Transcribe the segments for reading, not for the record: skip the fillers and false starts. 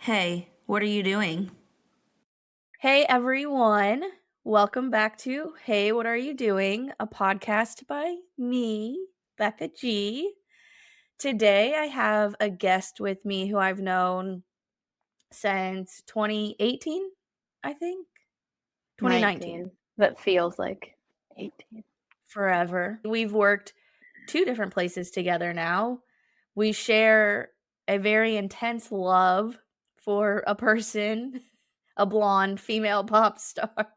Hey, what are you doing? Hey everyone, welcome back to Hey, What Are You Doing? A podcast by me, Becca G. Today I have a guest with me who I've known since 2018, I think. 2019, 19, that feels like 18. forever. We've worked two different places together now. We share a very intense love for a person, a blonde female pop star.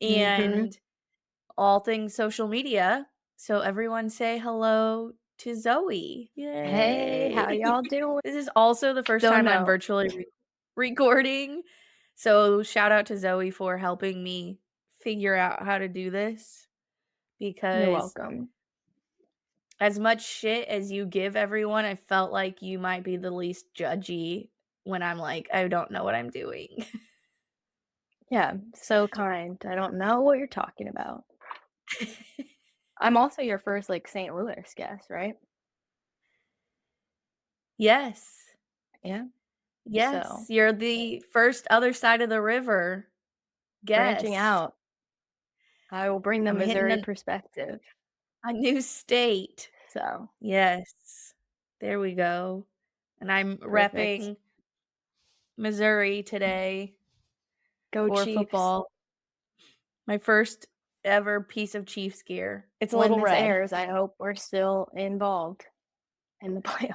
Mhm. And all things social media. So everyone say hello to Zoe. Hey, how Yay. y'all doing? This is also the first Don't time I'm know. virtually recording. So shout out to Zoe for helping me figure out how to do this You're because welcome. as much shit as you give everyone, I felt like you might be the least judgy when I'm like, I don't know what I'm doing. Yeah, so kind. I don't know what you're talking about. I'm also your first, St. Louis guest, right? Yes. Yeah. Yes. So, You're the first other side of the river branching guest. out, I will bring the I'm hitting Missouri perspective. a new state. So, Yes. There we go. And I'm perfect. repping Missouri today Go for Chiefs. football. My first ever piece of Chiefs gear. It's a When little this red. airs, I hope we're still involved in the playoffs.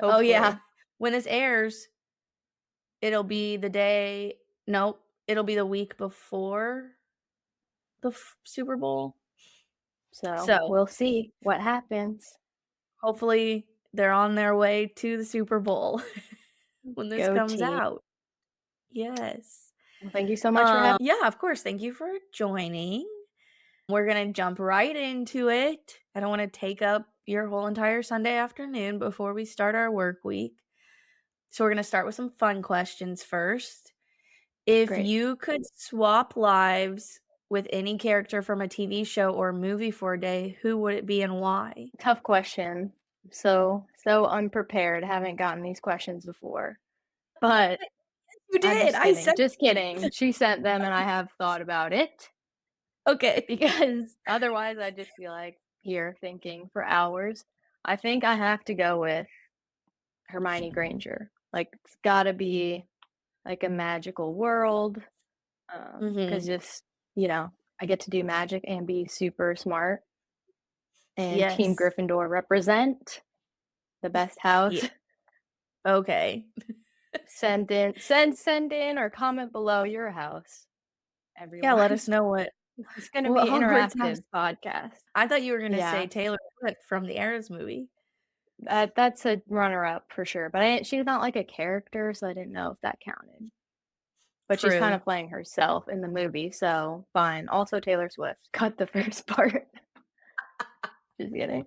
Oh yeah. Hopefully. When this airs, it'll be the day nope, it'll be the week before the Super Bowl. So, So, we'll see what happens. hopefully they're on their way to the Super Bowl when this Go comes Chiefs. out. Yes. Well, thank you so much for having. Yeah, of course. Thank you for joining. We're going to jump right into it. I don't want to take up your whole entire Sunday afternoon before we start our work week. So, we're going to start with some fun questions first. If Great. you could swap lives with any character from a TV show or movie for a day, who would it be and why? Tough question. So unprepared. Haven't gotten these questions before. But You I'm did. just I kidding. said, Just kidding. She sent them and I have thought about it okay. because otherwise I'd just be like here thinking for hours. I think I have to go with Hermione Granger. Like it's got to be like a magical world cuz Hmm. just, I get to do magic and be super smart and Team Yes. Gryffindor represent the best house. Yeah. Okay. Send in or comment below your house, Yeah, let everyone. us know It's gonna what be Hogwarts house. interactive podcast. I thought you were gonna say Yeah, Taylor Swift from the Eras movie. that's a runner-up for sure, but she's not like a character, so I didn't know if that counted. But she's kind True. of playing herself in the movie, so fine. Also Taylor Swift. Cut the first part. Just kidding.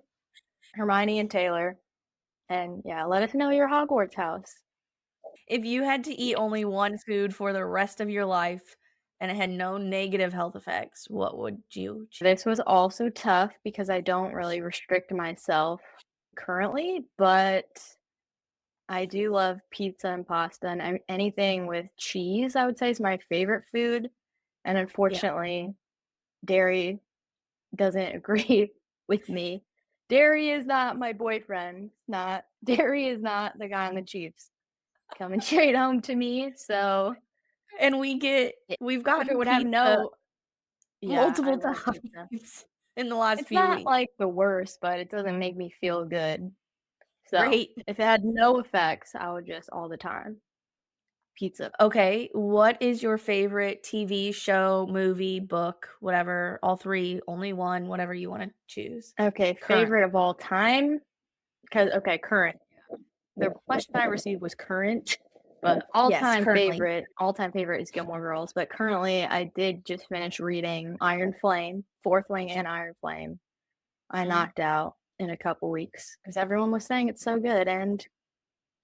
Hermione and Taylor. And yeah, let us know your Hogwarts house. If you had to eat only one food for the rest of your life and it had no negative health effects, what would you choose? This was also tough because I don't really restrict myself currently, but I do love pizza and pasta, and anything with cheese, I would say, is my favorite food. And Yeah. unfortunately, dairy doesn't agree with me. Dairy is not my boyfriend. Not dairy is not the guy on the Chiefs coming straight home to me. So And i- we've if it gotten would have pizza no, yeah, I multiple love pizza. times in the last It's few not weeks. like the worst, but it doesn't make me feel good. So Great. if it had no effects, I would just all the time pizza. Okay, what is your favorite TV show, movie, book, whatever, all 3, only one, whatever you wanna choose Okay, currently? favorite of all time. Because okay, current. The question I received was current, but Yes, currently. all time favorite is Gilmore Girls. But currently, I did just finish reading Iron Flame, Fourth Wing, and Iron Flame. I Mm, knocked out in a couple weeks because everyone was saying it's so good, and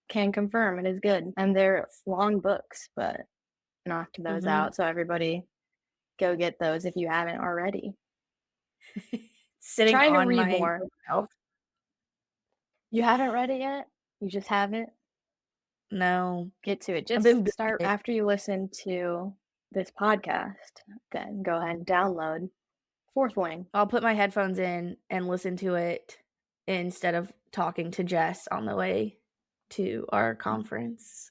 can confirm it is good. And they're long books, but knocked those mhm. out. So everybody, go get those if you haven't already. Sitting Trying to on read my more. bookshelf. You haven't read it yet? You just haven't? No. Get to it. I've been Just start busy. after you listen to this podcast, then go ahead and download Fourth Wing. I'll put my headphones in and listen to it instead of talking to Jess on the way to our conference.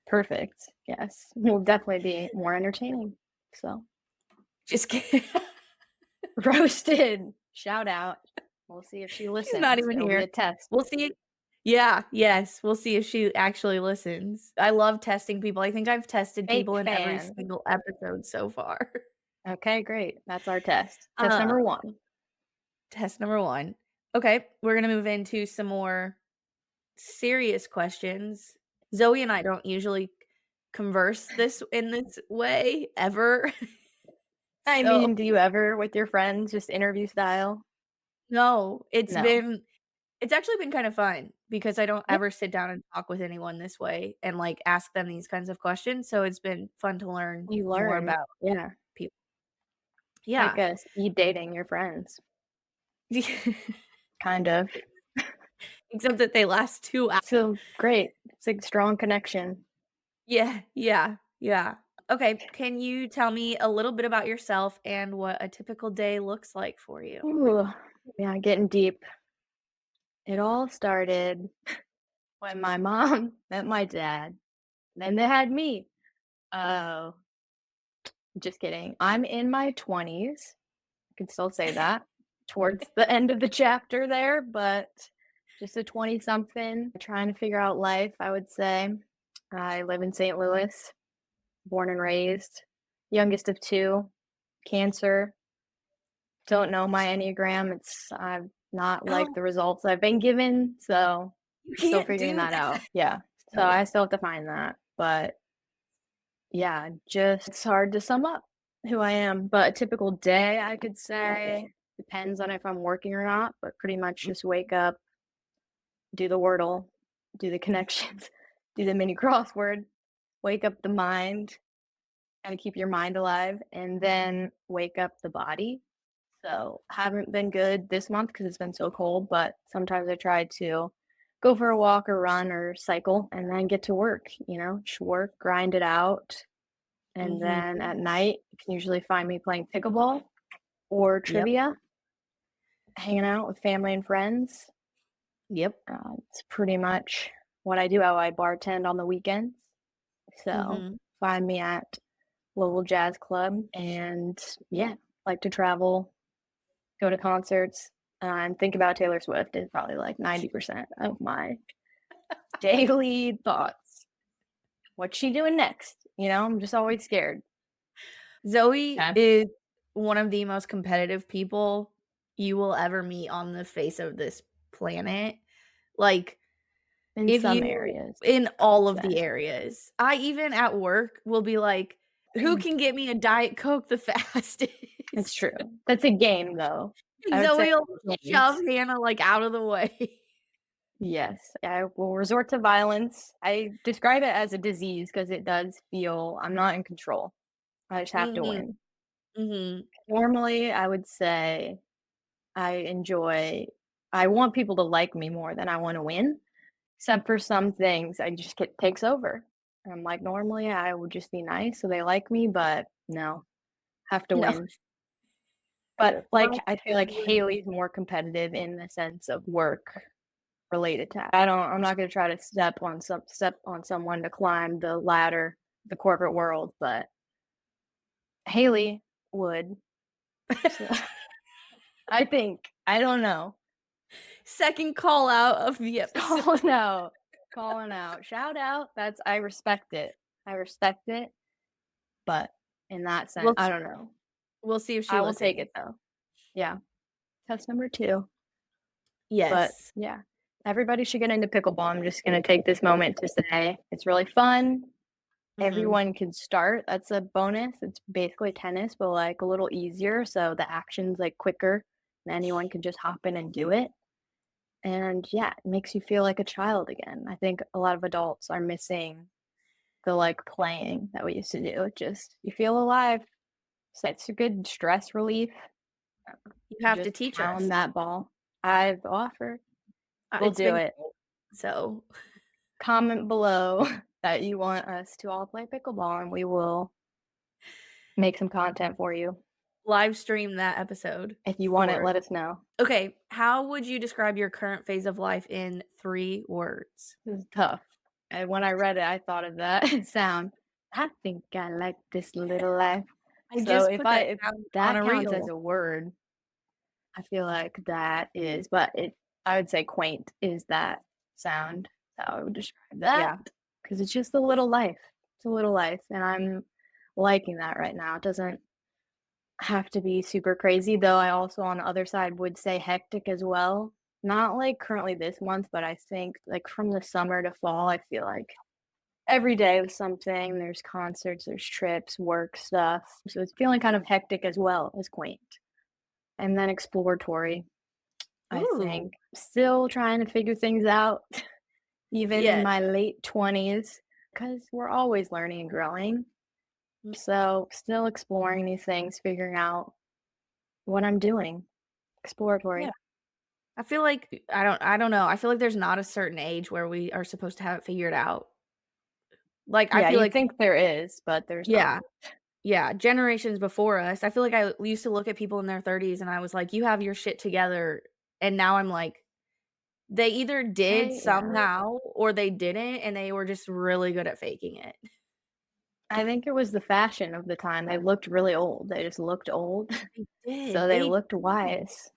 Perfect. Yes. Will definitely be more entertaining. So, Just kidding. roasted. Shout out. We'll see if she listens. She's not even It'll be here. a test. We'll see. Yeah, yes. We'll see if she actually listens. I love testing people. I think I've tested Fake people in every fan. single episode so far. Okay, great. That's our test. Test number 1. Test number 1. Okay, we're going to move into some more serious questions. Zoe and I don't usually converse in this way ever. I So, mean, do you ever with your friends just interview style? no, it's No. actually been kind of fun because I don't Yeah. ever sit down and talk with anyone this way and, like, ask them these kinds of questions, so it's been fun to learn You more learn. about Yeah. people. Like Yeah. speed dating your friends. Kind of. Except that they last 2 hours. So great. It's a strong connection. Yeah, yeah, yeah. Okay, can you tell me a little bit about yourself and what a typical day looks like for you? Ooh, yeah, getting deep. It all started when my mom met my dad. Then they had me. Oh, just kidding. I'm in my 20s. I can still say that towards the end of the chapter there, but just a 20 something trying to figure out life, I would say. I live in St. Louis, born and raised, youngest of 2, Cancer. Don't know my Enneagram. I've not liked Oh, the results I've been given, so you still can't figuring do that that. out. Yeah. So Oh, I still have to find that. But yeah, just it's hard to sum up who I am. But a typical day, I could say, depends on if I'm working or not, but pretty much just wake up, do the Wordle, do the connections, do the mini crossword, wake up the mind, and keep your mind alive, and then wake up the body. So haven't been good this month because it's been so cold, but sometimes I try to go for a walk or run or cycle and then get to work, just work, grind it out. And then mhm. at night, you can usually find me playing pickleball or Yep, trivia, hanging out with family and friends. yep. It's pretty much what I do. Oh, I bartend on the weekends. So Mhm. find me at local jazz club and yeah, like to travel, go to concerts, and think about Taylor Swift is probably like 90% of my daily thoughts. What's she doing next? I'm just always scared. Zoe Okay. is one of the most competitive people you will ever meet on the face of this planet. Like, In if some you areas, in I would all of say. the areas. I even at work will be like, "Who can get me a Diet Coke the It's fastest?" true. That's a game, though. And I would say Zoe will shove games. Hannah, like, out of the way. Yes, I will resort to violence. I describe it as a disease because it does feel I'm not in control. I just have to Mhm, win. mhm. Normally, I would say I want people to like me more than I want to win. Except for some things, I just get takes over. I'm like, normally I would just be nice so they like me, but no, have to No. win. But like, Well, I feel like Haley's more competitive in the sense of work related to. I'm not gonna try to step on someone to climb the ladder, the corporate world, but Haley would. So I don't know. second call out of the episode. Calling out, shout out. I respect it. I respect it. But in that sense, We'll I don't know. we'll see if she I will take listens. it though. Yeah. Test number 2. But Yes. yeah, everybody should get into pickleball. I'm just going to take this moment to say it's really fun. Mhm. Everyone can start. That's a bonus. It's basically tennis, but like a little easier. So the action's like quicker and anyone can just hop in and do it. And yeah, it makes you feel like a child again. I think a lot of adults are missing the like playing that we used to do. It just, you feel alive. So it's a good stress relief. You have to Just teach pound us. that ball. I've offered. We'll It's do been it. cool, so Comment below that you want us to all play pickleball, and we will make some content for you. Live stream that episode. If you want it, for- let us know. Okay, how would you describe your current phase of life in 3 words? This is tough. And when I read it, I thought of that sound. I think I like this little life. I So just if put that if down that on a counts reel. as a word, I feel like that is, but I would say quaint is that sound. How I would describe that. Yeah. Because it's just a little life. It's a little life, and I'm liking that right now. It doesn't have to be super crazy, though. I also, on the other side, would say hectic as well. Not like currently this month, but I think like from the summer to fall, I feel like every day was something. There's concerts, there's trips, work stuff. So it's feeling kind of hectic as well as quaint. And then exploratory, I Ooh. think. Still trying to figure things out, even Yes. in my late 20s, because we're always learning and growing. So still exploring these things, figuring out what I'm doing. Exploratory. Yeah. I feel like I don't know. I feel like there's not a certain age where we are supposed to have it figured out. Like I Yeah, feel you like think there is, but there's yeah. not. Yeah, generations before us. I feel like I used to look at people in their 30s and I was like, "You have your shit together." And now I'm like, they either did Yeah. somehow or they didn't, and they were just really good at faking it. I think it was the fashion of the time. They looked really old. They just looked old. They did. So they They looked did. wise.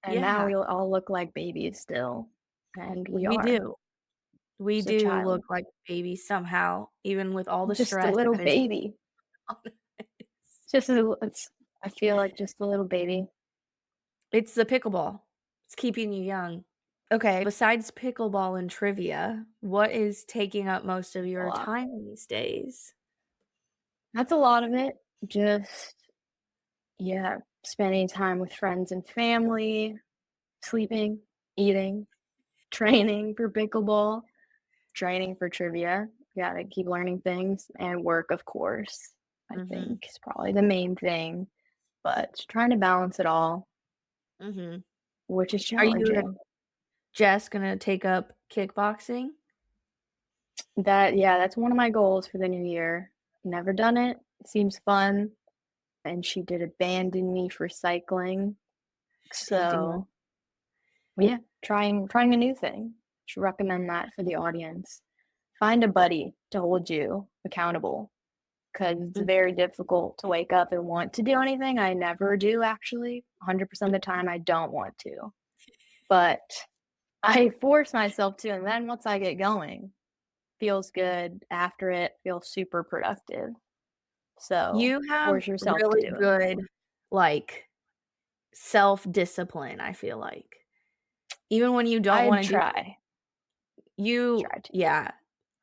And now Yeah, we all look like babies still. And we we are. do. We Just a do child. look like babies somehow, even with all the Just a stress little that is baby. on us. I feel like just a little baby. It's the pickleball. It's keeping you young. Okay, besides pickleball and trivia, what is taking up most of your lot. time these days? That's a lot of it. Just, yeah, spending time with friends and family, sleeping, eating, training for pickleball, training for trivia. Gotta keep learning things, and work, of course, I Mhm. think is probably the main thing. But trying to balance it all, Mhm. which is Are you challenging. Jess gonna take up kickboxing? That's one of my goals for the new year. Never done it. Seems fun. And she did abandon me for cycling. She did do So yeah, trying a new thing. Should recommend that for the audience. Find a buddy to hold you accountable, because it's Mm. very difficult to wake up and want to do anything. I never do, actually. 100% of the time, I don't want to. But I force myself to, and then once I get going, feels good. After it, feels super productive. So You have force yourself to really do it. good, like, self-discipline, I feel like. Even when you don't I'd wanna do try. you Try to. yeah.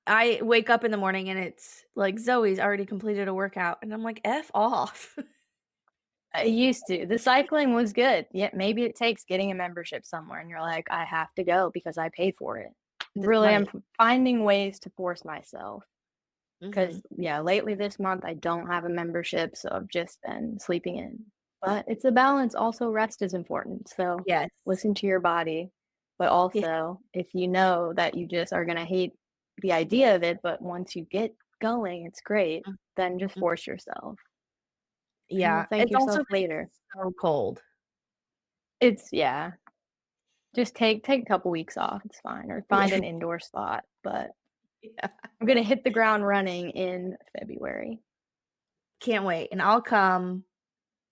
I wake up in the morning and it's like, "Zoe's already completed a workout," and I'm like, "F off." I used to. The cycling was good. Yeah, maybe it takes getting a membership somewhere and you're like, I have to go because I pay for it. Really, I'm Right. finding ways to force myself. Because, Mhm. yeah, lately this month I don't have a membership, so I've just been sleeping in. But it's a balance. Also, rest is important. So Yes. listen to your body. But Yeah. also, if you know that you just are going to hate the idea of it, but once you get going, it's great, then just Mhm. force yourself. And you'll Yeah. thank It's also yourself later. so cold. Yeah. Just take a couple weeks off. It's fine. Or find an indoor spot. But Yeah. I'm going to hit the ground running in February. Can't wait, and I'll come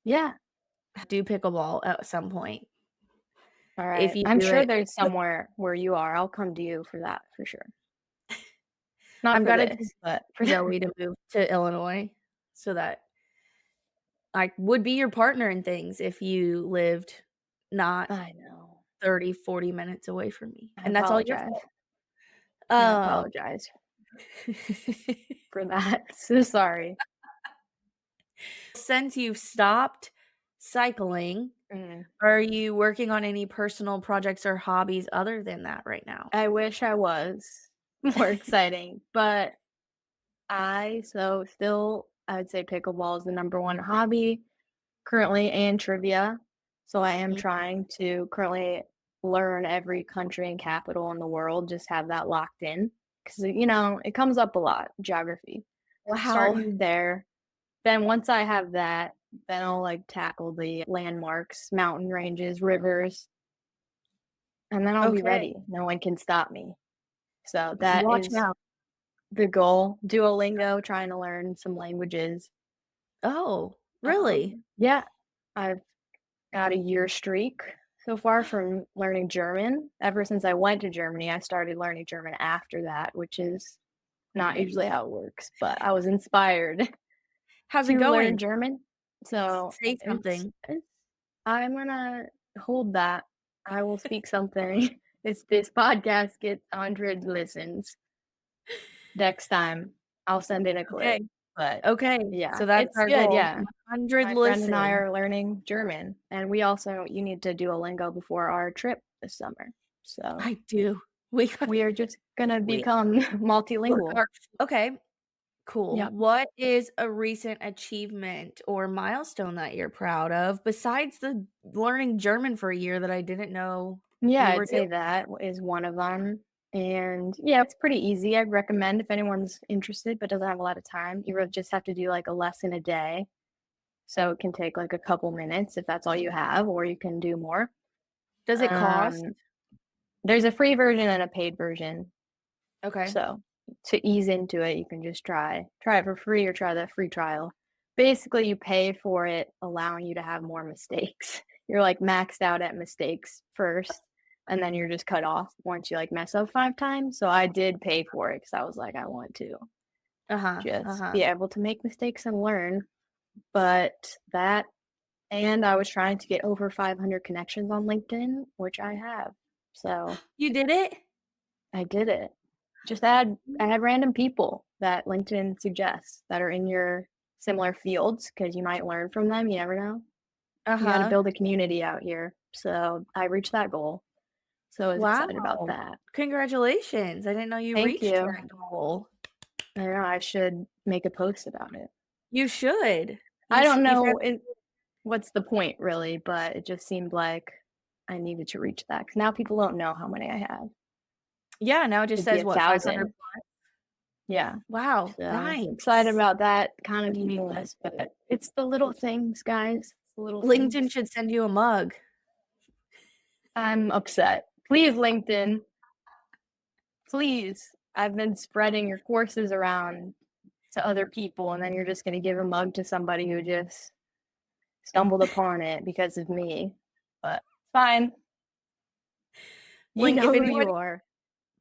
Yeah. do pickleball at some point. All If right. you I'm do sure it there's somewhere where you are. I'll come to you for that for sure. Not I've for gotta this, but for Zoe to move to Illinois so that I would be your partner in things if you lived not I know. 30, 40 minutes away from me, I and that's all your apologize. fault. I Um apologize for that. So sorry. Since you've stopped cycling, Mm. are you working on any personal projects or hobbies other than that right now? I wish I was more exciting, but still, I would say pickleball is the number one hobby currently, and trivia. So I am Mm. trying to currently learn every country and capital in the world, just have that locked in. because it comes up a lot, geography. Wow. Starting there. Then once I have that, then I'll like tackle the landmarks, mountain ranges, rivers, and then I'll be Okay. ready. No one can stop me. So that Watch is out. the goal. Duolingo, trying to learn some languages. Oh, really? Yeah, I've got a year streak so far from learning German. Ever since I went to Germany, I started learning German after that, which is not usually how it works, but I was inspired How's it to learn going? German. So Say it's, something. it's I'm gonna hold that. I will speak something. If this podcast gets 100 listens next time, I'll send in a clip. Okay. But Okay. yeah, So that's it's our good. goal. Yeah. 100 My friend and I listen. are learning German, and you need to Duolingo before our trip this summer. So I do. We got we are just gonna we become work multilingual. okay, cool. Yep. What is a recent achievement or milestone that you're proud of besides the learning German for a year that I didn't know Yeah, you were I'd say doing? that is one of them. And yeah, it's pretty easy. I'd recommend if anyone's interested but doesn't have a lot of time, you really just have to do like a lesson a day. So it can take like a couple minutes if that's all you have, or you can do more. Does it cost? Um, there's a free version and a paid version. Okay. So to ease into it, you can just try it for free or try the free trial. Basically, you pay for it, allowing you to have more mistakes. You're like maxed out at mistakes first, and then you're just cut off once you like mess up 5 times. So I did pay for it because I was like, I want to Uh-huh. just Uh-huh. be able to make mistakes and learn. But that, and I was trying to get over 500 connections on LinkedIn, which I have. So You did it? I did it. Just add random people that LinkedIn suggests that are in your similar fields because you might learn from them. You never know. You got to Uh-huh. build a community out here. So I reached that goal. So I was excited about Wow. that. Congratulations. I didn't know you Thank reached you. that goal. I know I should make a post about it. You should. I don't You've know had what's the point really, but it just seemed like I needed to reach that because now people don't know how many I have. yeah, now it just It'd be says what, 500? 1,000. Yeah. Wow, So excited nice. about that. Kind of meaningless, but it's the little things, guys. It's the little things. LinkedIn should send you a mug. I'm upset. Please, LinkedIn. Please. I've been spreading your courses around to other people, and then you're just going to give a mug to somebody who just stumbled upon it because of me. But fine. You Like, know if who you anyone are.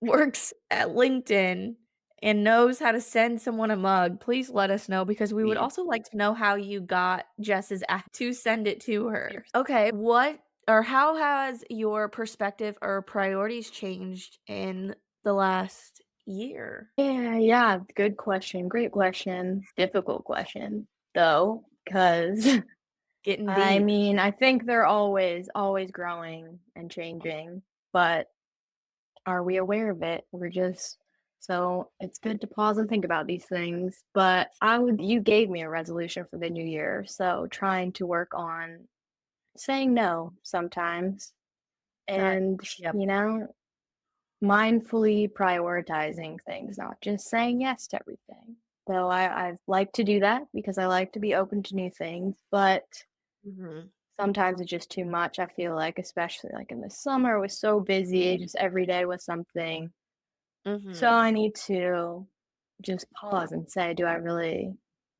works at LinkedIn and knows how to send someone a mug, please let us know because we would Please. also like to know how you got Jess's app to send it to her. Okay, what or how has your perspective or priorities changed in the last year? Yeah. Good question. Great question. Difficult question, though, because Getting I deep. mean, I think they're always growing and changing, but are we aware of it? So it's good to pause and think about these things. But you gave me a resolution for the new year. So trying to work on saying no sometimes and, Yep. mindfully prioritizing things, not just saying yes to everything. Though I like to do that because I like to be open to new things, but Mhm. sometimes it's just too much. I feel like, especially like in the summer, it was so busy, just every day was something. So Mhm. I need to just pause and say, do I really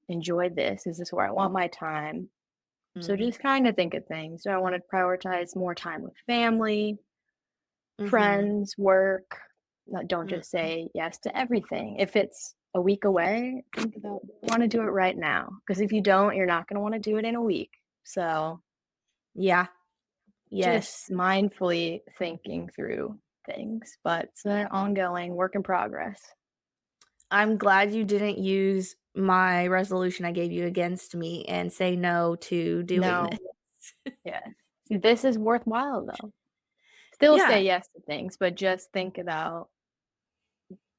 enjoy this? Is this where I want my time? So Mhm. just kind of think of things. Do I want to prioritize more time with family, Mhm. friends, work? Don't Mm. just say yes to everything. If it's a week away, think about, want to do it right now. Because if you don't, you're not going to want to do it in a week. So Yeah. Yes. just mindfully thinking through things, but it's an ongoing work in progress. I'm glad you didn't use my resolution I gave you against me and say no to doing No, this. yeah. See, this is worthwhile though. Still Yeah. say yes to things, but just think about,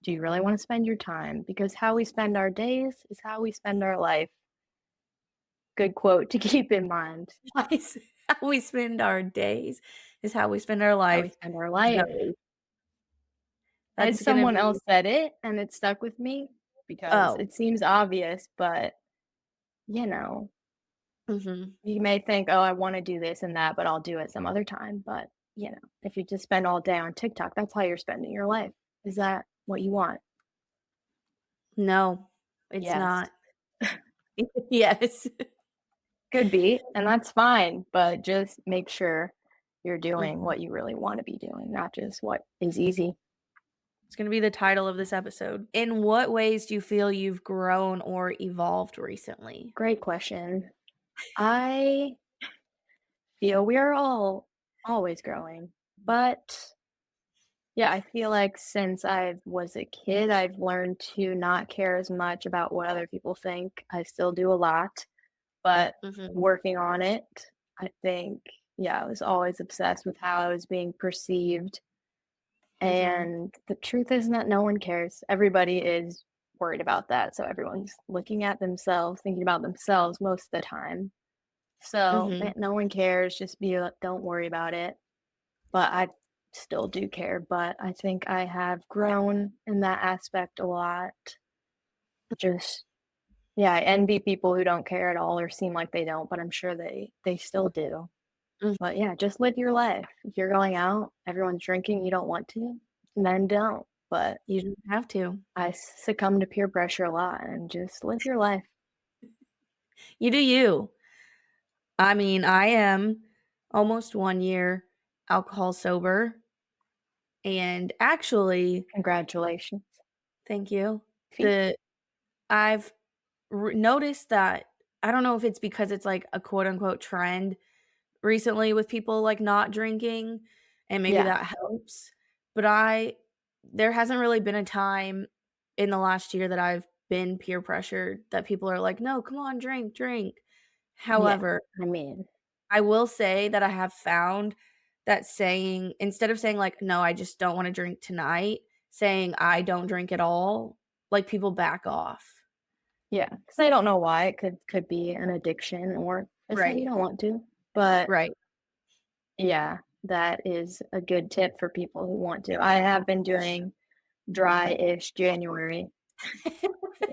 do you really want to spend your time? Because how we spend our days is how we spend our life. Good quote to keep in mind. How we spend our days is how we spend our How we life. spend our life. Joey. And That's gonna someone be else said it, and it stuck with me because oh. it seems obvious, but, you know, Mhm. you may think, "Oh, I wanna do this and that, but I'll do it some other time." But, if you just spend all day on TikTok, that's how you're spending your life. Is that what you want? No, it's Yes. not. Yes. Could be, and that's fine, but just make sure you're doing Mhm. what you really wanna be doing, not just what is easy. It's gonna be the title of this episode. In what ways do you feel you've grown or evolved recently? Great question. I feel we are all always growing, but yeah, I feel like since I was a kid, I've learned to not care as much about what other people think. I still do a lot, but Mhm. working on it, I think, yeah, I was always obsessed with how I was being perceived. Mhm. And the truth is that no one cares. Everybody is worried about that. So everyone's looking at themselves, thinking about themselves most of the time. So Mhm. no one cares. Just don't worry about it. But I still do care. But I think I have grown in that aspect a lot. Just yeah, I envy people who don't care at all or seem like they don't, but I'm sure they still do. Mhm. But yeah, just live your life. If you're going out, everyone's drinking, you don't want to, then don't. But You don't have to. I succumb to peer pressure a lot and just live your life. You do you. I mean, I am almost 1 year alcohol sober, and actually Congratulations. thank you. Feet. The I've noticed that I don't know if it's because it's like a quote unquote trend recently with people like not drinking and maybe Yeah. that helps. But there hasn't really been a time in the last year that I've been peer pressured that people are like, "No, come on, drink, drink." Yeah. However, I mean, I will say that I have found that saying instead of saying like, "No, I just don't wanna drink tonight," saying, "I don't drink at all," like, people back off. yeah, because I don't know why. It could be an addiction or just that you Right, don't want to. But right. yeah, that is a good tip for people who want to. I have been doing dry-ish January.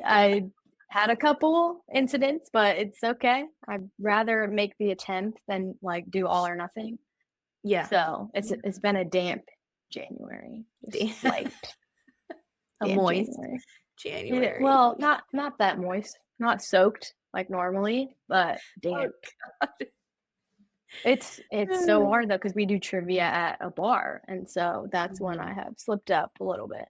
I had a couple incidents, but it's okay. I'd rather make the attempt than like do all or nothing. Yeah. So it's been a damp January, just Da light a damp moist January. Yeah, January. well, not that moist, not soaked like normally, but Oh damp. god. It's so hard though because we do trivia at a bar, and so that's when Mhm. I have slipped up a little bit.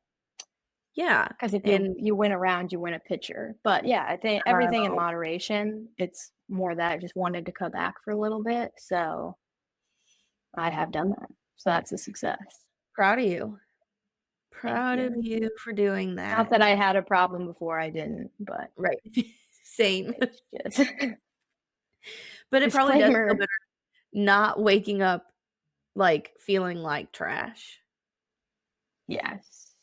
Yeah, Because if you and you win a round, you win a pitcher. But yeah, I think everything in oh, moderation. It's more that I just wanted to come back for a little bit, so I have done that. So that's a success. proud of you. Thank Proud of you. you for doing Not that. that I had a problem before I didn't, but Right. Same. it's just But it probably does feel disclaimer. better not waking up, like, feeling like trash. Yes.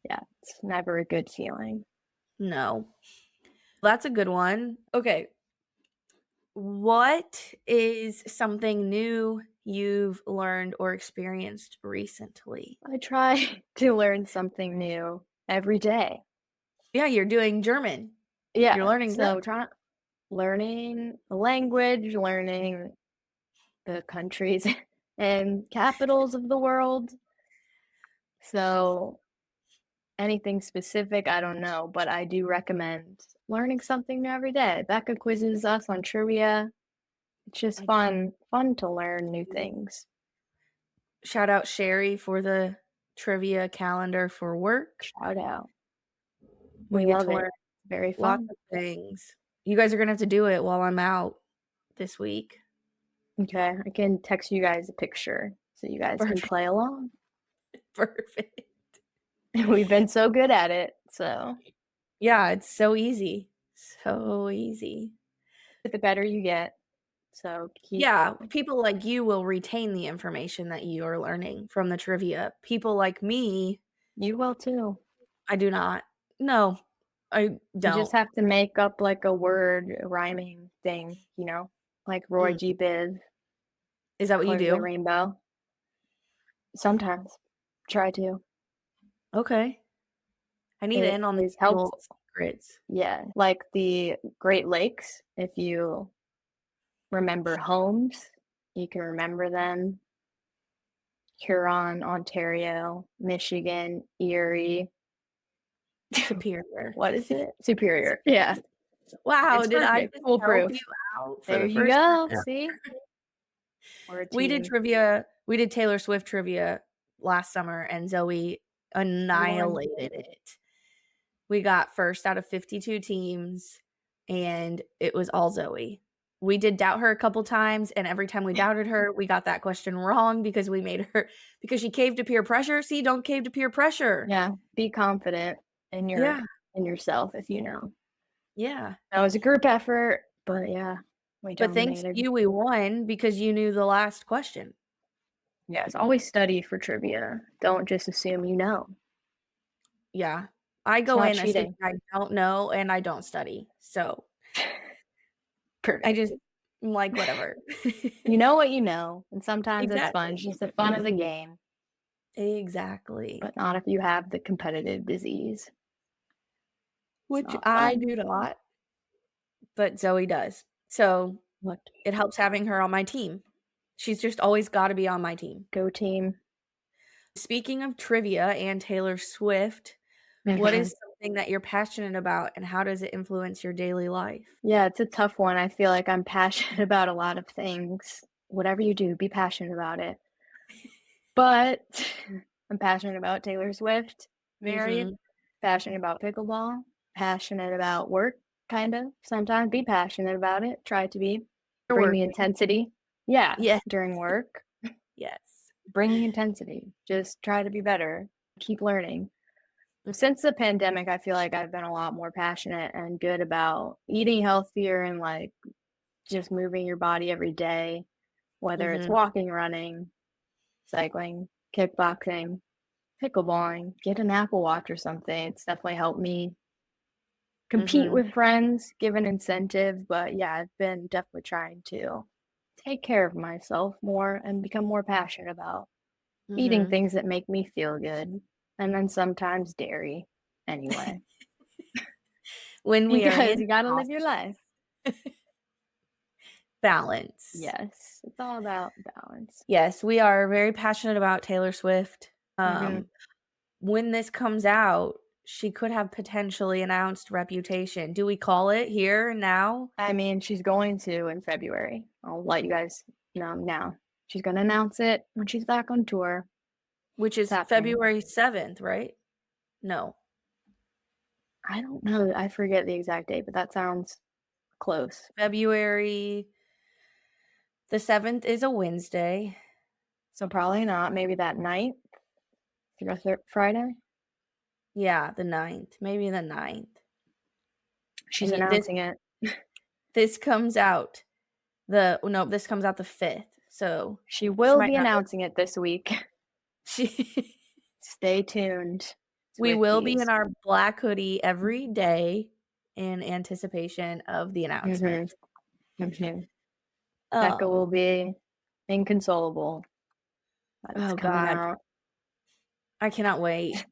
Yeah, it's never a good feeling. No. That's a good one. Okay. What is something new you've learned or experienced recently? I try to learn something new every day. Yeah, you're doing German. You're Yeah, learning so German. learning the language, learning the countries and capitals of the world. So anything specific, I don't know, but I do recommend learning something new every day. Becca quizzes us on trivia. It's just I fun to learn new things. shout out Sherry for the trivia calendar for work. Shout out. We We get love to it. learn Very lots fun. of things. You guys are gonna have to do it while I'm out this week. Okay, I can text you guys a picture so you guys can Perfect. play along. Perfect. We've been so good at it, so Yeah, it's so easy. So easy. the better you get. So keep Yeah, going. people like you will retain the information that you are learning from the trivia. People like me, You will too. I do not. No, I You just don't. have to make up like a word rhyming thing, like Roy Mm. G. Biv, Is that what you Colors of the do? Rainbow. Sometimes. Try to. Okay. I need It in on is these little helpful. secrets. Yeah, like the Great Lakes, if you remember homes, you can remember them. Huron, Ontario, Michigan, Erie. Superior. What is it? Superior. Yeah, Wow, it's did I perfect. just help Foolproof. you out for There the you first go. time? See? We're a We did team. trivia. We did Taylor Swift trivia last summer, and Zoe annihilated it. We got first out of 52 teams, and it was all Zoe. We did doubt her a couple times, and every time we doubted her, we got that question wrong because we made her because she caved to peer pressure. See, don't cave to peer pressure. Yeah, be confident in Yeah. yourself if you know. Yeah. That was a group effort, but yeah, we But thanks to dominated. you, we won because you knew the last question. Yes, always study for trivia. Don't just assume you know. Yeah. I It's go not in assuming cheating. I don't know and I don't study. So I Perfect. just am like, whatever. You know what you know, and sometimes it's fun. Exactly. It's just the fun of the game, Exactly. but not if you have the competitive disease. It's Which not I fun. do not, but Zoe does. So What? it helps having her on my team. She's just always got to be on my team. Go team. Speaking of trivia and Taylor Swift, what is something that you're passionate about and how does it influence your daily life? Yeah, it's a tough one. I feel like I'm passionate about a lot of things. Whatever you do, be passionate about it. But I'm passionate about Taylor Swift, very Mhm. passionate about pickleball, passionate about work, kind of. Sometimes be passionate about it. Try to be. You're Bring the working. intensity. Yeah, Yes. during work. Yes. Bring the intensity. Just try to be better. Keep learning. Since the pandemic, I feel like I've been a lot more passionate and good about eating healthier and like just moving your body every day, whether it's Mhm. walking, running, cycling, kickboxing, pickleballing, get an Apple Watch or something. It's definitely helped me compete Mhm. with friends, give an incentive. But yeah, I've been definitely trying to take care of myself more and become more passionate about eating Mhm. things that make me feel good. And then sometimes dairy anyway, When we are because in you got to live house, your life. balance. Yes, it's all about balance. Yes, we are very passionate about Taylor Swift. Hmm. When this comes out, she could have potentially announced Reputation. Do we call it here and now? I mean, she's going to in February. I'll let you guys know now. She's going to announce it when she's back on tour. Which It's is happening. February 7th, right? No. I don't know. I forget the exact date, but that sounds close. February the 7th is a Wednesday. So probably not. Maybe that night, Friday. Yeah, the 9th. Maybe the 9th. She's And this announcing it. this comes out this comes out the 5th. So She she will might be not announcing it this week. she Stay tuned, we will be Swifties. in our black hoodie every day in anticipation of the announcement. Mhm. Becca Um, will be inconsolable that it's oh coming god, out. I cannot wait.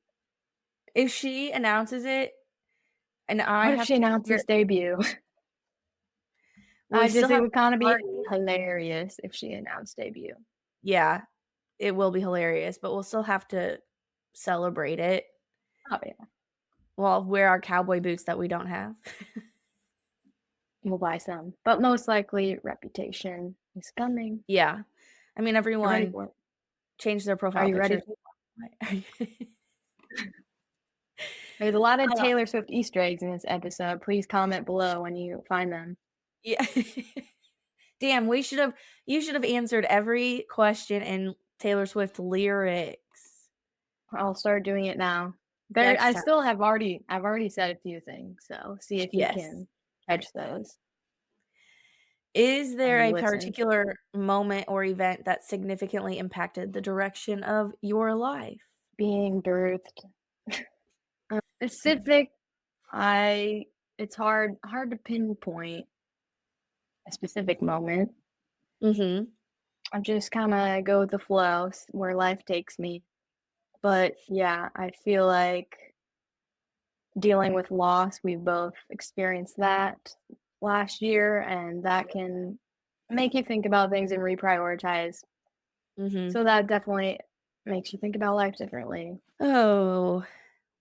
If she announces it and I What if have she to hear announces debut? we still It have would kind of be party. hilarious if she announced debut. Yeah, it will be hilarious, but we'll still have to celebrate it. Oh yeah, We'll wear our cowboy boots that we don't have. we'll buy some, but most likely Reputation is coming. Yeah. I mean, Get ready everyone for it. changed their Are profile you ready? pictures. There's a lot of Uh, Taylor Swift Easter eggs in this episode. Please comment below when you find them. yeah. Damn, you should have answered every question in Taylor Swift lyrics I'll start doing it now. next time. I've already said a few things, so see if you Yes. can catch those Is when there you a listen. particular moment or event that significantly impacted the direction of your life? Being birthed. Specific, it's hard to pinpoint a specific moment. Mhm. I just kind of go with the flow where life takes me. But yeah, I feel like dealing with loss, we've both experienced that last year, and that can make you think about things and reprioritize. Mhm. So that definitely makes you think about life differently. Oh,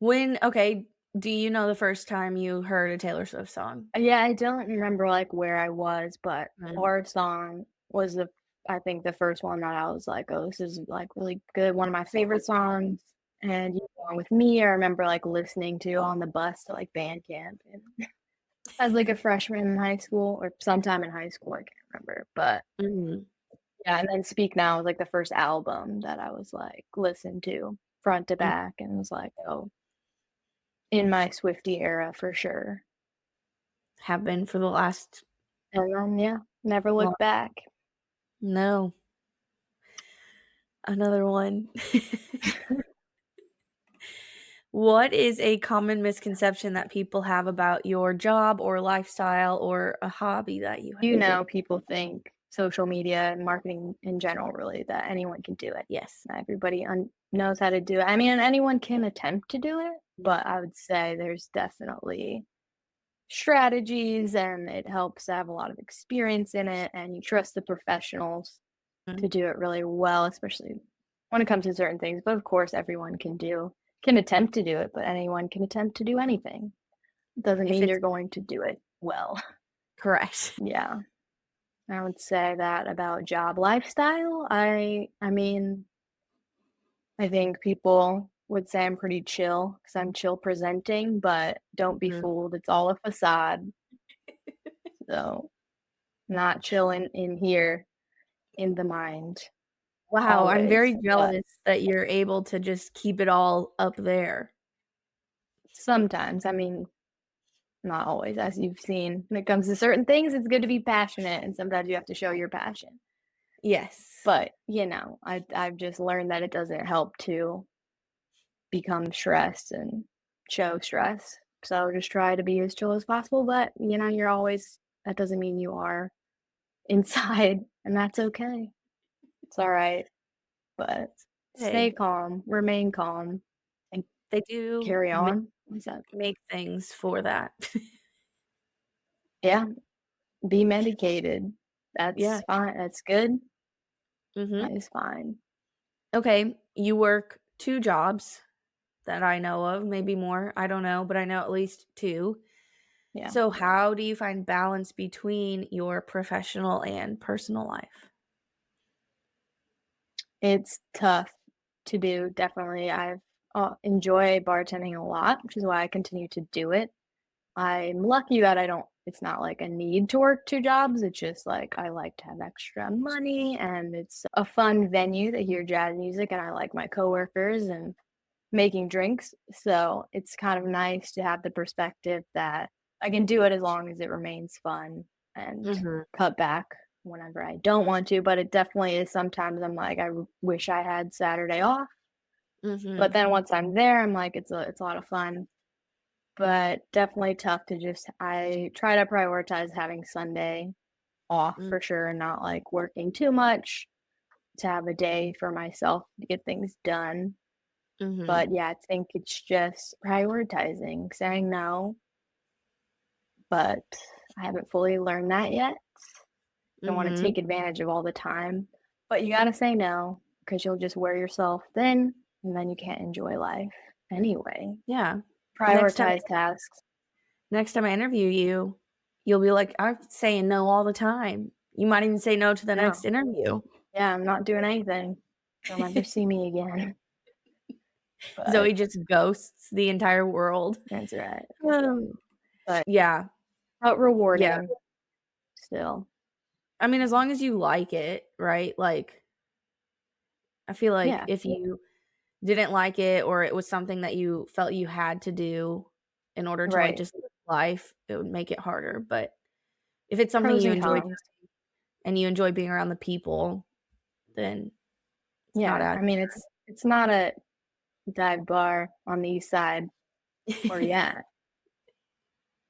okay, do you know the first time you heard a Taylor Swift song? Yeah, I don't remember like where I was, but Mm. our song was I think the first one that I was like, oh, this is like really good, one of my favorite songs. And You Belong With Me, I remember like listening to on the bus to like band camp and as like a freshman in high school or sometime in high school, I can't remember. But Mhm. yeah, and then Speak Now was like the first album that I was like listened to front to Mm. back and was like, oh, in my Swiftie era for sure. Have been for the last And then yeah, never well, looked back. no, another one. What is a common misconception that people have about your job or lifestyle or a hobby that you You do? know, people think social media and marketing in general really that anyone can do it. Yes. Not everybody knows how to do it. I mean, anyone can attempt to do it, but I would say there's definitely strategies and it helps to have a lot of experience in it and you trust the professionals Mm. to do it really well, especially when it comes to certain things. But of course, everyone can attempt to do it, but anyone can attempt to do anything. It doesn't If mean it's you're going to do it well. correct. Yeah. I would say that about job lifestyle. I mean, I think people would say I'm pretty chill because I'm chill presenting, but don't be Mhm. fooled. It's all a facade. So not chilling in here in the mind Wow, I'm always, very but jealous that you're able to just keep it all up there. sometimes, I mean, not always, as you've seen. When it comes to certain things, it's good to be passionate, and sometimes you have to show your passion. Yes. But, I've just learned that it doesn't help to become stressed and show stress. So just try to be as chill as possible, but, you're always that doesn't mean you are inside, and that's okay. It's alright, but stay Hey, calm, remain calm, and they do carry on. Is that make things for that. Yeah, be medicated. Yeah. That's fine, that's good. Mhm. That is fine. Okay, you work 2 jobs that I know of, maybe more, I don't know, but I know at least 2. Yeah. So how do you find balance between your professional and personal life? It's tough to do, definitely. Enjoy bartending a lot, which is why I continue to do it. I'm lucky that I don't it's not like a need to work 2 jobs, it's just like I like to have extra money, and it's a fun venue to hear jazz music, and I like my coworkers and making drinks, so it's kind of nice to have the perspective that I can do it as long as it remains fun and Mhm. cut back whenever I don't want to, but it definitely is sometimes I'm like, wish I had Saturday off, but Mhm. then once I'm there, I'm like, it's a lot of fun, but definitely tough to just I try to prioritize having Sunday off Mm. for sure and not, like, working too much to have a day for myself to get things done. Mhm. But, yeah, I think it's just prioritizing, saying no, but I haven't fully learned that yet. Don't wanna Mhm. take advantage of all the time, but you gotta say no because 'cause you'll just wear yourself thin, and then you can't enjoy life anyway. Yeah. Next time Prioritize tasks. next time I interview you, you'll be like, "I'm saying no all the time." You might even say no to the next No. interview. Yeah, I'm not doing anything. You'll never see me again, but Zoe just ghosts the entire world. that's right. Um, But yeah. Yeah. rewarding still. I mean, as long as you like it, right? Like, I feel like Yeah, if you didn't like it or it was something that you felt you had to do in order to, like, right. just live life, it would make it harder, but if it's something Pros you and enjoy doing cons. and you enjoy being around the people, then it's not Yeah, as I mean, it's not a dive bar on the east side where you at.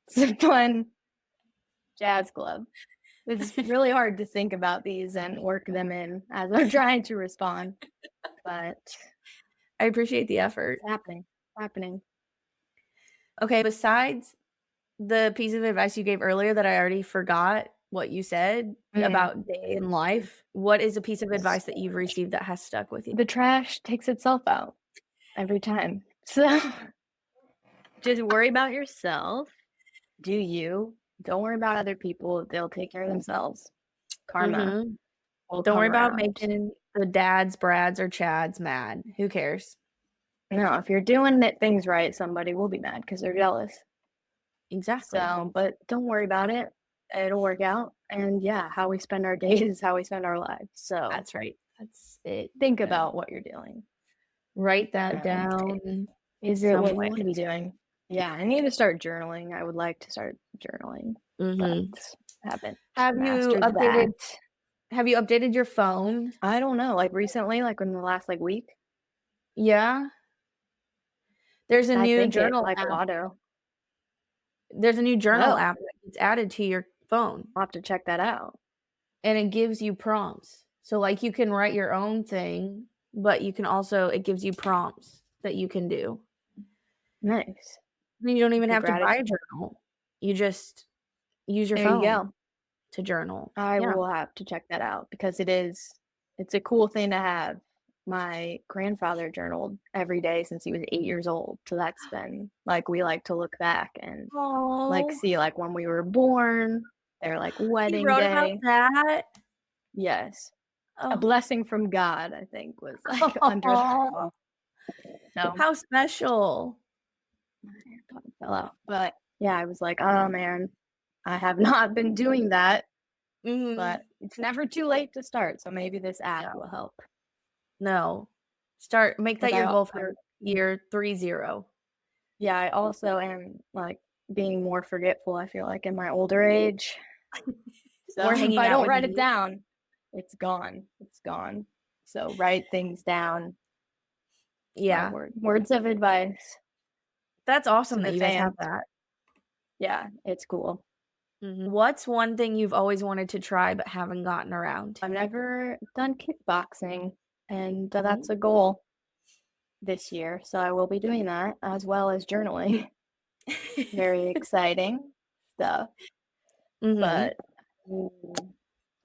It's a fun jazz club. It's really hard to think about these and work them in as I'm trying to respond, but I appreciate the effort. It's happening. Okay, besides the piece of advice you gave earlier that I already forgot what you said about day in life, what is a piece of advice that you've received that has stuck with you? The trash takes itself out every time. So just worry about yourself. Do you. Don't worry about other people. They'll take care of themselves. Karma Mhm. will Don't come worry about around. making the dads, Brads, or Chads mad. Who cares? No, if you're doing things right, somebody will be mad because they're jealous. Exactly. So, but don't worry about it. It'll work out. And yeah, how we spend our days is how we spend our lives. So That's right. That's it. think Yeah. about what you're doing. Write that Um, down. Is it what you somewhere. want to be doing? Yeah, I need to start journaling. I would like to start journaling, Mhm. but haven't Have you mastered updated that. have you updated your phone? I don't know, like recently, like in the last week, Yeah? There's a I new think it journal app. auto. There's a new journal Oh, app that gets added to your phone, I'll have to check that out. and it gives you prompts. So, like, you can write your own thing, but you can also it gives you prompts that you can do. Nice. Then you don't even The have to buy a gratitude. journal. You just use your There you phone go. to journal. I Yeah. will have to check that out because it's a cool thing to have. My grandfather journaled every day since he was 8 years old. So that's been we like to look back and Oh, see when we were born, their you wedding wrote about day. that? Yes. A Oh. blessing from God, I think, was under Oh, so how special. my AirPod fell out. But yeah, I was like, oh man, I have not been doing that. Mhm. But it's never too late to start. So maybe this app Yeah. will help. No. Make that 'Cause your goal for year 30. Yeah, I also am being more forgetful, I feel like, in my older age. So Or if hanging I out don't with write it me. down, it's gone. It's gone. So write things down. My Yeah. words of advice That's awesome to that the you guys have fans. that. Yeah, it's cool. Mhm. What's one thing you've always wanted to try but haven't gotten around? I've never done kickboxing, and that's Mhm. a goal this year. So I will be doing that as well as journaling. Very exciting stuff. Mhm. But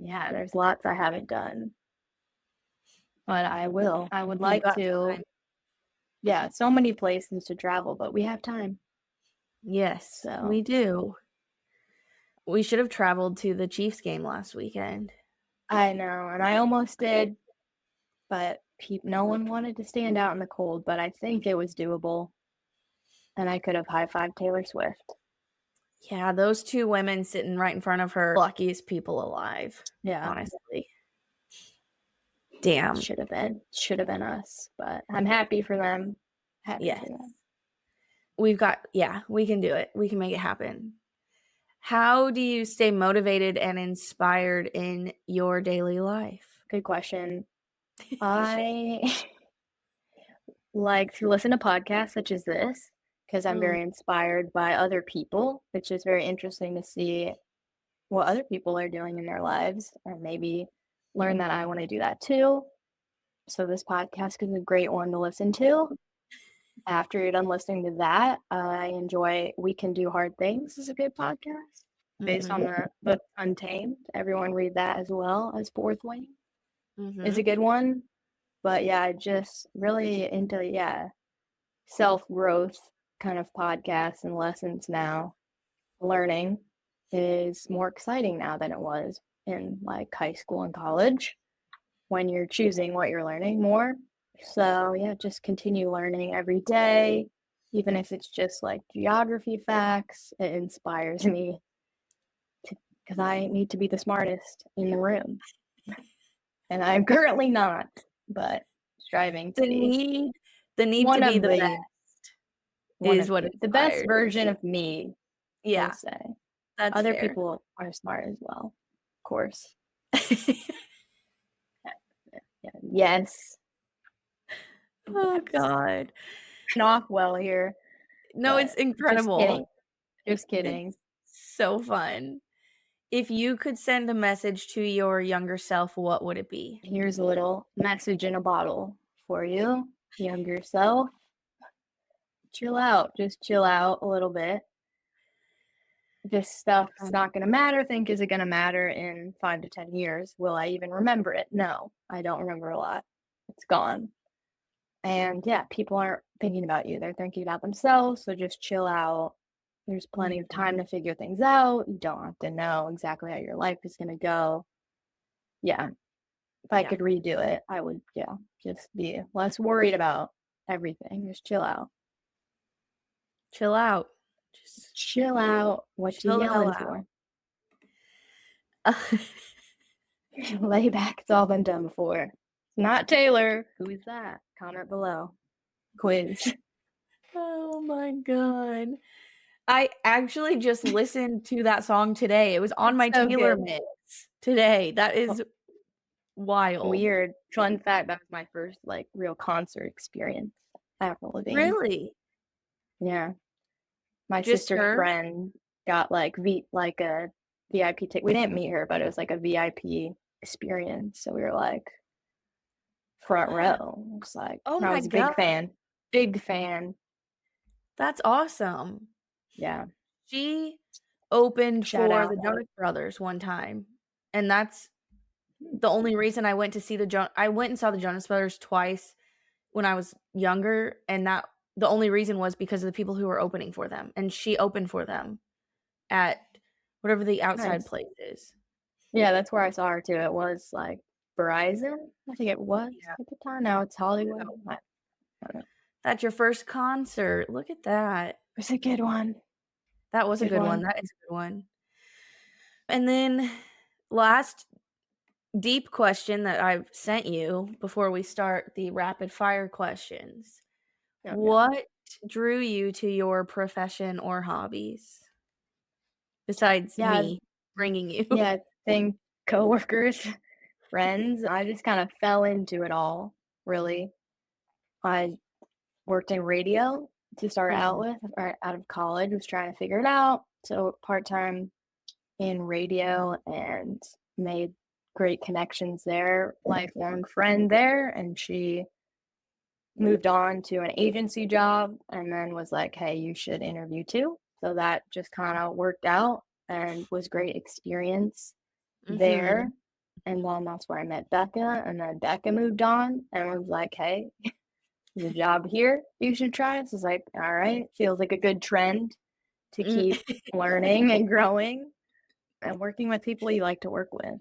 yeah, there's lots I haven't done. But I will. I would You've like got to. time. Yeah, so many places to travel, but we have time. Yes, So we do. We should have traveled to the Chiefs game last weekend. I know, and I almost did, but no one wanted to stand out in the cold, but I think it was doable. And I could have high-fived Taylor Swift. Yeah, those two women sitting right in front of her, luckiest people alive. Yeah. Honestly. Damn. Should have been us, but I'm happy for them. Happy Yes. for them. We can do it. We can make it happen. How do you stay motivated and inspired in your daily life? Good question. I like to listen to podcasts such as this because I'm very inspired by other people, which is very interesting to see what other people are doing in their lives and maybe learn that I want to do that too. So this podcast is a great one to listen to. After you're done listening to that, I enjoy We Can Do Hard Things is a good podcast based on the book Untamed. Everyone read that as well as Fourth Wing. Is a good one. But yeah, just really into self-growth kind of podcasts and lessons now. Learning is more exciting now than it was in high school and college when you're choosing what you're learning more. So yeah, just continue learning every day, even if it's just geography facts. It inspires me because I need to be the smartest in the room. And I'm currently not, but striving to be. The need One to be of the best is what the best inspires. version of me, Yeah, we'll say. that's Other fair. people are smart as well, of course. Yes. Oh God. Off well here. No, it's incredible. Just kidding. It's so fun. If you could send a message to your younger self, what would it be? Here's a little message in a bottle for you. younger self, chill out. Just chill out a little bit. This stuff's not going to matter. Think, is it going to matter in 5 to 10 years? Will I even remember it? No, I don't remember a lot. It's gone. And yeah, people aren't thinking about you. They're thinking about themselves. So just chill out. There's plenty of time to figure things out. You don't have to know exactly how your life is going to go. Yeah. If I Yeah. could redo it, I would, just be less worried about everything. Just chill out. Chill out. Just Chill out. What you chill the hell yelling out. for? Lay back. It's all been done before. Not Taylor. Who is that? Comment below. Quiz. Oh my god. I actually just listened to that song today. It was on my It's so Taylor good. mix today. That is wild. Weird. Fun fact, that was my first real concert experience ever living. Really? Yeah. My Just sister's her? friend got a VIP ticket. We didn't meet her, but it was like a VIP experience. So we were like front row. It was like Oh I my was a big god. fan. Big fan. That's awesome. Yeah. She opened Shout for out. the Jonas Brothers one time, and that's the only reason I went to see I went and saw the Jonas Brothers twice when I was younger, and that the only reason was because of the people who were opening for them, and she opened for them at whatever the outside Nice. place is. Yeah, that's where I saw her too. It was like Verizon, I think it was Yeah. at the time. Now it's Hollywood. I don't know. That's your first concert. Look at that. It was a good one. That was a Good good one. one. That is a good one. And then last deep question that I've sent you before we start the rapid fire questions. Okay. What drew you to your profession or hobbies besides Yeah, me bringing you? yeah, I think coworkers, friends, I just kind of fell into it all, really. I worked in radio to start out with, right out of college, was trying to figure it out. So part-time in radio and made great connections there, lifelong friend there, and she moved on to an agency job and then was like, hey, you should interview too. So that just kind of worked out and was great experience there. And then that's where I met Becca, and then Becca moved on and was like, hey, there's a job here you should try. So it's like, all right, feels like a good trend to keep learning and growing and working with people you like to work with.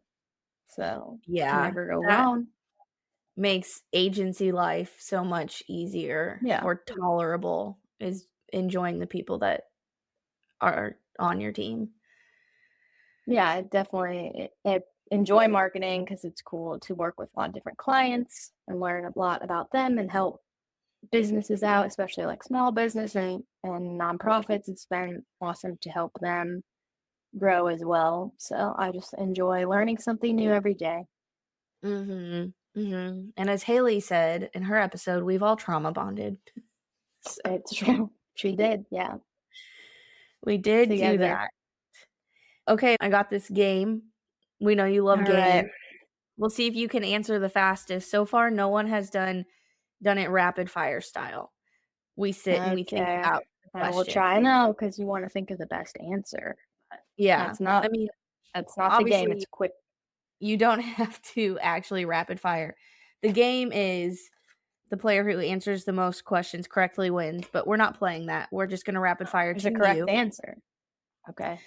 So Yeah, can never go that wrong. makes agency life so much easier Yeah. or tolerable, is enjoying the people that are on your team. Yeah, I definitely enjoy marketing because it's cool to work with a lot of different clients and learn a lot about them and help businesses out, especially like small business and nonprofits. It's been awesome to help them grow as well. So I just enjoy learning something new every day. And as Haley said in her episode, we've all trauma bonded. It's true. She did, yeah. We did do Together. that. Okay, I got this game. We know you love All games. right. We'll see if you can answer the fastest. So far, no one has done it rapid fire style. We sit and we think Okay. about the I will question. try now because you want to think of the best answer. Yeah. That's not I mean, the game. obviously, It's quick. you don't have to actually rapid fire. The game is the player who answers the most questions correctly wins, but we're not playing that. We're just going to rapid fire There's to a correct you. answer. Okay.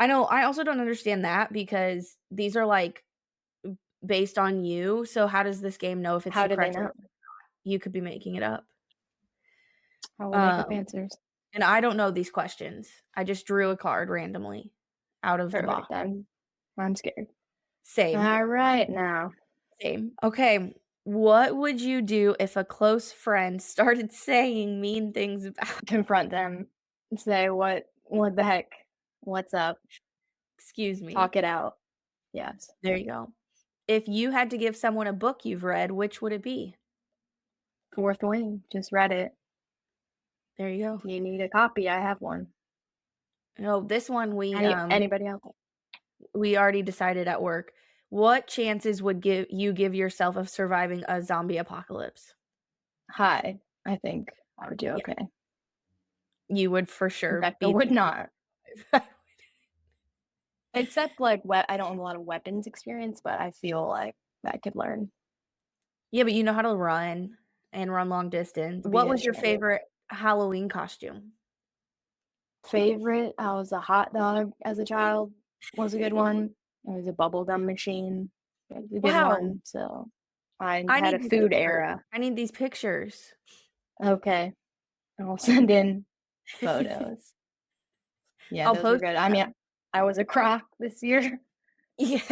I know. I also don't understand that because these are like based on you. So how does this game know if it's How the do they correct know? answer? You could be making it up. I will make up answers. And I don't know these questions. I just drew a card randomly out of the box. Perfect. I'm scared. Same. All right now. Same. Okay. What would you do if a close friend started saying mean things about Confront them. Say what the heck? What's up? Excuse me. Talk it out. Yes. There you go. If you had to give someone a book you've read, which would it be? Fourth Wing. Just read it. There you go. If you need a copy, I have one. No, this one Anybody else? we already decided at work. What chances would you give yourself of surviving a zombie apocalypse? high, I think I would do Yeah. okay. You would for sure Becca be would not. Except like I don't have a lot of weapons experience, but I feel like I could learn. Yeah, but you know how to run and run long distance. Be What was your enchanted. favorite Halloween costume? Favorite, I was a hot dog as a child, was a good one. It was a bubblegum machine. It was a good Wow. one. So I I had need a these food pictures. era. I need these pictures. Okay. I'll send in photos. Yeah, I'll those were post good. I them. mean, I was a croc this year. Yes.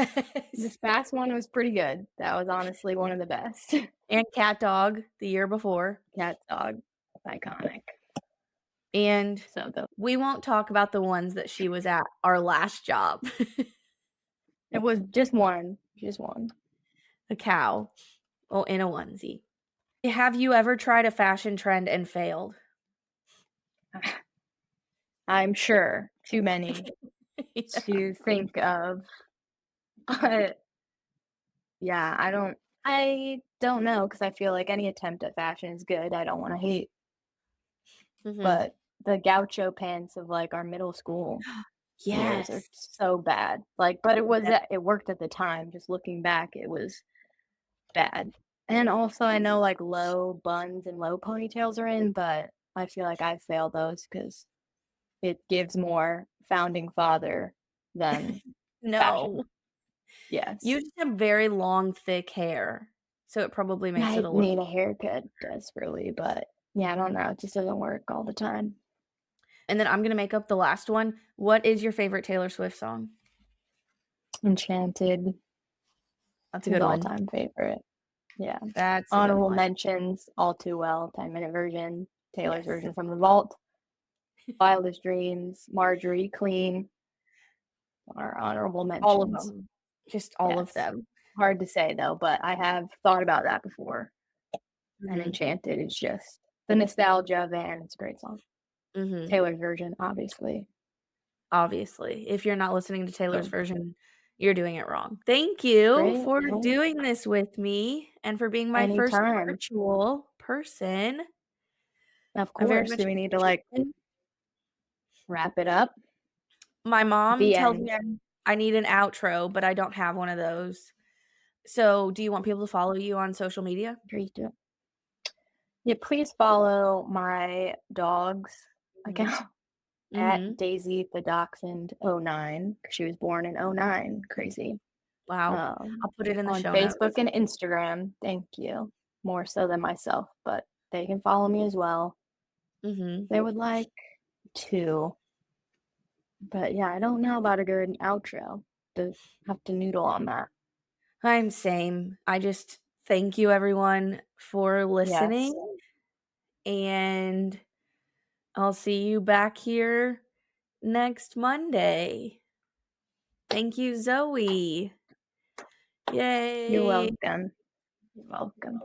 This past one was pretty good. That was honestly one of the best. And cat dog the year before. Cat dog, iconic. And So we won't talk about the ones that she was at our last job. it was just one. A cow. Oh, in a onesie. Have you ever tried a fashion trend and failed? I'm sure too many Yeah. to think of. But yeah, I don't know because I feel like any attempt at fashion is good. I don't want to hate, Mhm. but the gaucho pants of like our middle school years are Yes. so bad. Like, but it worked at the time. Just looking back, it was bad. And also, I know like low buns and low ponytails are in, but I feel like I failed those because it gives more founding father than fashion. No. Yes. You just have very long, thick hair, so it probably makes I it a need little. a haircut desperately, but yeah, I don't know. It just doesn't work all the time. And then I'm gonna make up the last one. What is your favorite Taylor Swift song? Enchanted That's a is good all one. time favorite. Yeah. That's a good Honorable one. mentions, All Too Well, 10-minute version, Taylor's Yes. version from the vault, Wildest Dreams, Marjorie, Clean are honorable mentions. All of them. Just all of Yes. them. Hard to say though, but I have thought about that before. And Mhm. Enchanted is just the nostalgia of it, and it's a great song. Mhm. Taylor's version, obviously. Obviously, if you're not listening to Taylor's So version, you're doing it wrong. Thank you great. for Yeah. doing this with me and for being my first Anytime. virtual person. Of I very course. much Do we need to appreciate like it. wrap it up? My mom The tells end. me I need an outro, but I don't have one of those. So, do you want people to follow you on social media? Agreed to it. Yeah, please follow my dog's account at Mhm. Daisy the Dachshund 09. She was born in 09. Crazy. Wow. I'll put it in the On show Facebook notes. and Instagram. Thank you. More so than myself, but they can follow me as well. Mhm. They would like to. But yeah, I don't know about a good outro. Have to noodle on that. I'm same. I just thank you everyone for listening, and I'll see you back here next Monday. Thank you, Zoe. Yay. You're welcome. You're welcome.